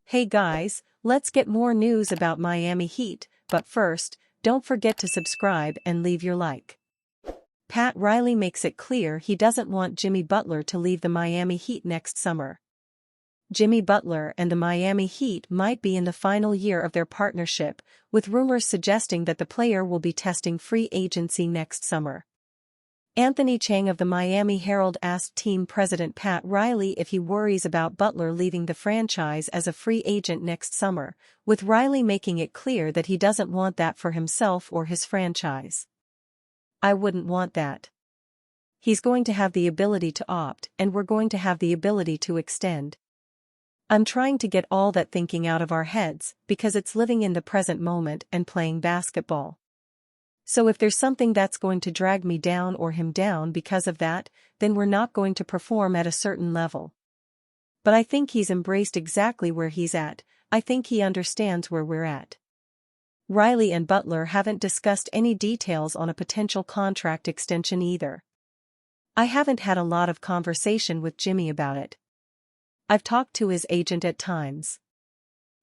Hey guys, let's get more news about Miami Heat, but first, don't forget to subscribe and leave your like. Pat Riley makes it clear he doesn't want Jimmy Butler to leave the Miami Heat next summer. Jimmy Butler and the Miami Heat might be in the final year of their partnership, with rumors suggesting that the player will be testing free agency next summer. Anthony Chang of the Miami Herald asked team president Pat Riley if he worries about Butler leaving the franchise as a free agent next summer, with Riley making it clear that he doesn't want that for himself or his franchise. "I wouldn't want that. He's going to have the ability to opt, and we're going to have the ability to extend. I'm trying to get all that thinking out of our heads because it's living in the present moment and playing basketball. So if there's something that's going to drag me down or him down because of that, then we're not going to perform at a certain level. But I think he's embraced exactly where he's at. I think he understands where we're at." Riley and Butler haven't discussed any details on a potential contract extension either. "I haven't had a lot of conversation with Jimmy about it. I've talked to his agent at times.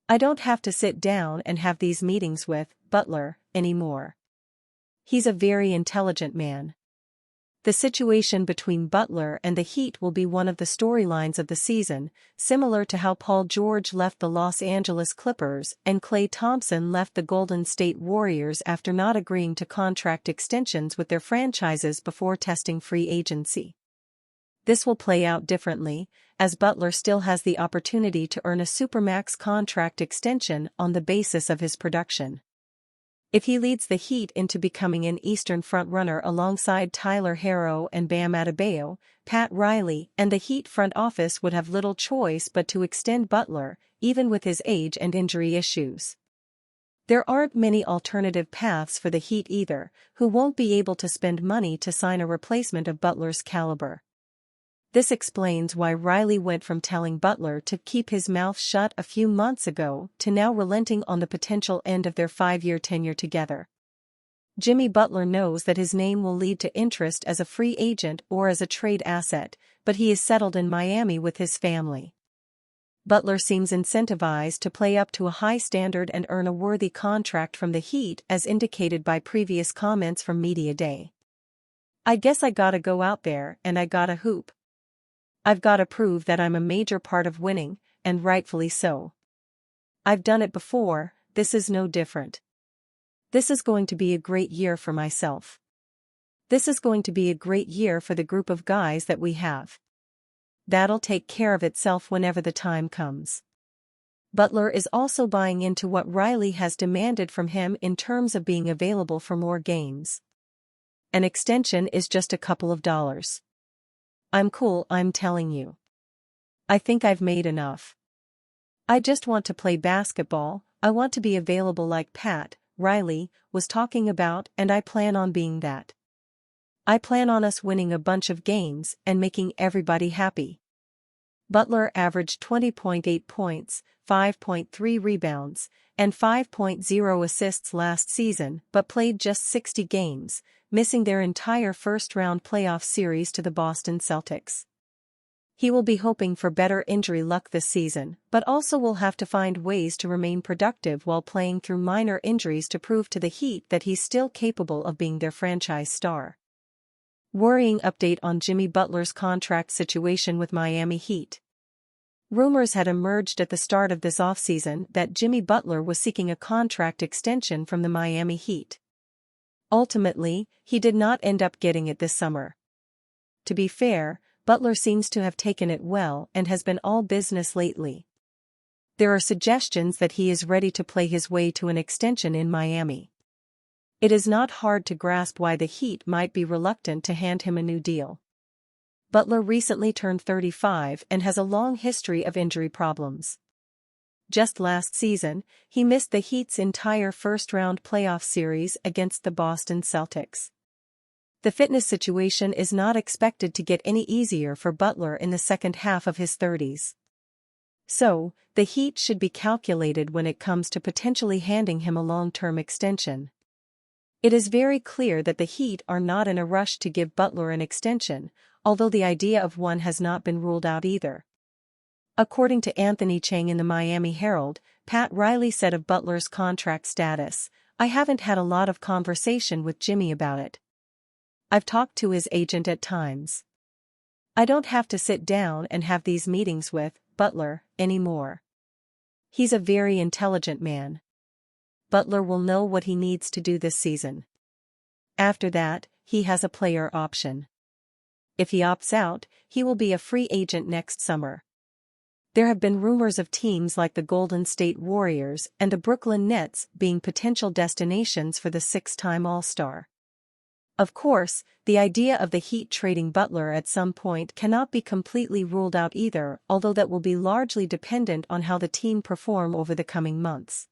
I don't have to sit down and have these meetings with Butler anymore. He's a very intelligent man." The situation between Butler and the Heat will be one of the storylines of the season, similar to how Paul George left the Los Angeles Clippers and Klay Thompson left the Golden State Warriors after not agreeing to contract extensions with their franchises before testing free agency. This will play out differently, as Butler still has the opportunity to earn a supermax contract extension on the basis of his production. If he leads the Heat into becoming an Eastern frontrunner alongside Tyler Herro and Bam Adebayo, Pat Riley and the Heat front office would have little choice but to extend Butler, even with his age and injury issues. There aren't many alternative paths for the Heat either, who won't be able to spend money to sign a replacement of Butler's caliber. This explains why Riley went from telling Butler to keep his mouth shut a few months ago to now relenting on the potential end of their 5-year tenure together. Jimmy Butler knows that his name will lead to interest as a free agent or as a trade asset, but he is settled in Miami with his family. Butler seems incentivized to play up to a high standard and earn a worthy contract from the Heat, as indicated by previous comments from Media Day. "I guess I gotta go out there and I gotta hoop. I've gotta prove that I'm a major part of winning, and rightfully so. I've done it before, this is no different. This is going to be a great year for myself. This is going to be a great year for the group of guys that we have. That'll take care of itself whenever the time comes." Butler is also buying into what Riley has demanded from him in terms of being available for more games. "An extension is just a couple of dollars. I'm cool, I'm telling you. I think I've made enough. I just want to play basketball, I want to be available like Pat Riley was talking about, and I plan on being that. I plan on us winning a bunch of games and making everybody happy." Butler averaged 20.8 points, 5.3 rebounds, and 5.0 assists last season but played just 60 games, missing their entire first-round playoff series to the Boston Celtics. He will be hoping for better injury luck this season, but also will have to find ways to remain productive while playing through minor injuries to prove to the Heat that he's still capable of being their franchise star. Worrying update on Jimmy Butler's contract situation with Miami Heat. Rumors had emerged at the start of this offseason that Jimmy Butler was seeking a contract extension from the Miami Heat. Ultimately, he did not end up getting it this summer. To be fair, Butler seems to have taken it well and has been all business lately. There are suggestions that he is ready to play his way to an extension in Miami. It is not hard to grasp why the Heat might be reluctant to hand him a new deal. Butler recently turned 35 and has a long history of injury problems. Just last season, he missed the Heat's entire first-round playoff series against the Boston Celtics. The fitness situation is not expected to get any easier for Butler in the second half of his 30s. So, the Heat should be calculated when it comes to potentially handing him a long-term extension. It is very clear that the Heat are not in a rush to give Butler an extension, although the idea of one has not been ruled out either. According to Anthony Chang in the Miami Herald, Pat Riley said of Butler's contract status, "I haven't had a lot of conversation with Jimmy about it. I've talked to his agent at times. I don't have to sit down and have these meetings with Butler anymore. He's a very intelligent man. Butler will know what he needs to do this season. After that, he has a player option. If he opts out, he will be a free agent next summer." There have been rumors of teams like the Golden State Warriors and the Brooklyn Nets being potential destinations for the six-time All-Star. Of course, the idea of the Heat trading Butler at some point cannot be completely ruled out either, although that will be largely dependent on how the team perform over the coming months.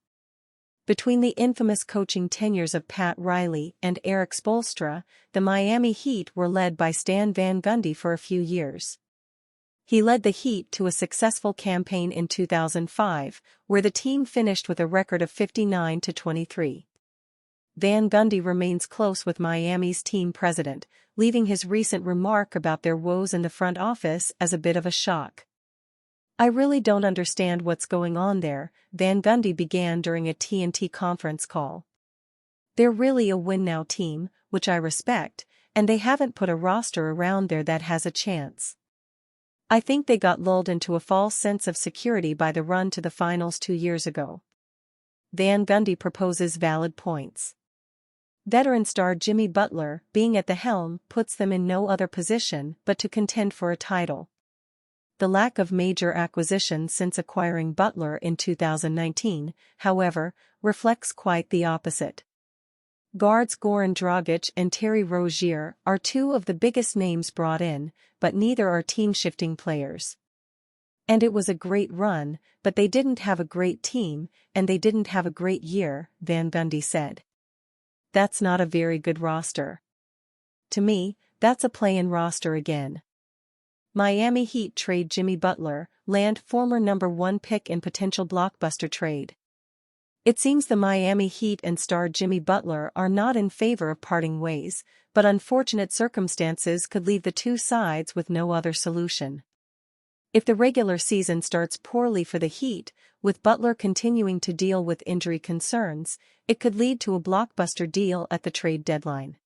Between the infamous coaching tenures of Pat Riley and Erik Spoelstra, the Miami Heat were led by Stan Van Gundy for a few years. He led the Heat to a successful campaign in 2005, where the team finished with a record of 59-23. Van Gundy remains close with Miami's team president, leaving his recent remark about their woes in the front office as a bit of a shock. "I really don't understand what's going on there," Van Gundy began during a TNT conference call. "They're really a win-now team, which I respect, and they haven't put a roster around there that has a chance. I think they got lulled into a false sense of security by the run to the finals 2 years ago." Van Gundy proposes valid points. Veteran star Jimmy Butler, being at the helm, puts them in no other position but to contend for a title. The lack of major acquisitions since acquiring Butler in 2019, however, reflects quite the opposite. Guards Goran Dragic and Terry Rozier are two of the biggest names brought in, but neither are team-shifting players. "And it was a great run, but they didn't have a great team, and they didn't have a great year," Van Gundy said. "That's not a very good roster. To me, that's a play-in roster again." Miami Heat trade Jimmy Butler, land former number 1 pick in potential blockbuster trade. It seems the Miami Heat and star Jimmy Butler are not in favor of parting ways, but unfortunate circumstances could leave the two sides with no other solution. If the regular season starts poorly for the Heat, with Butler continuing to deal with injury concerns, it could lead to a blockbuster deal at the trade deadline.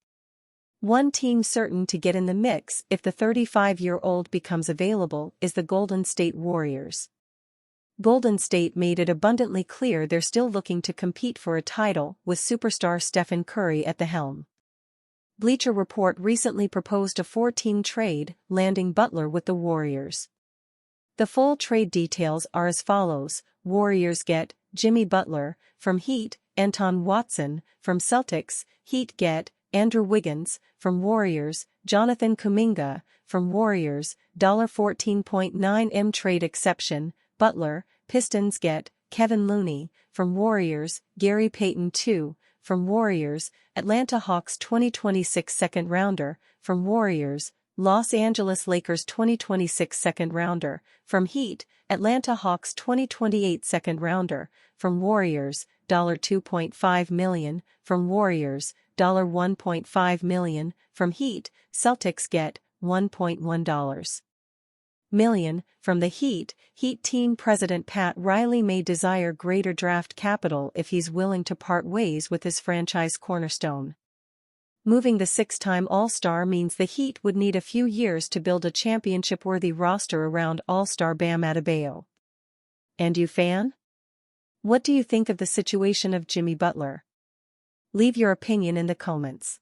One team certain to get in the mix if the 35-year-old becomes available is the Golden State Warriors. Golden State made it abundantly clear they're still looking to compete for a title with superstar Stephen Curry at the helm. Bleacher Report recently proposed a 4-team trade, landing Butler with the Warriors. The full trade details are as follows: Warriors get Jimmy Butler from Heat, Anton Watson from Celtics. Heat get Andrew Wiggins from Warriors, Jonathan Kuminga from Warriors, $14.9 million trade exception. Butler. Pistons get Kevin Looney from Warriors, Gary Payton II from Warriors, Atlanta Hawks 2026 second rounder from Warriors, Los Angeles Lakers 2026 second rounder from Heat, Atlanta Hawks 2028 second rounder from Warriors, $2.5 million from Warriors, $1.5 million from Heat. Celtics get $1.1 million from the Heat. Heat team president Pat Riley may desire greater draft capital if he's willing to part ways with his franchise cornerstone. Moving the 6-time All-Star means the Heat would need a few years to build a championship-worthy roster around All-Star Bam Adebayo. And you, fan? What do you think of the situation of Jimmy Butler? Leave your opinion in the comments.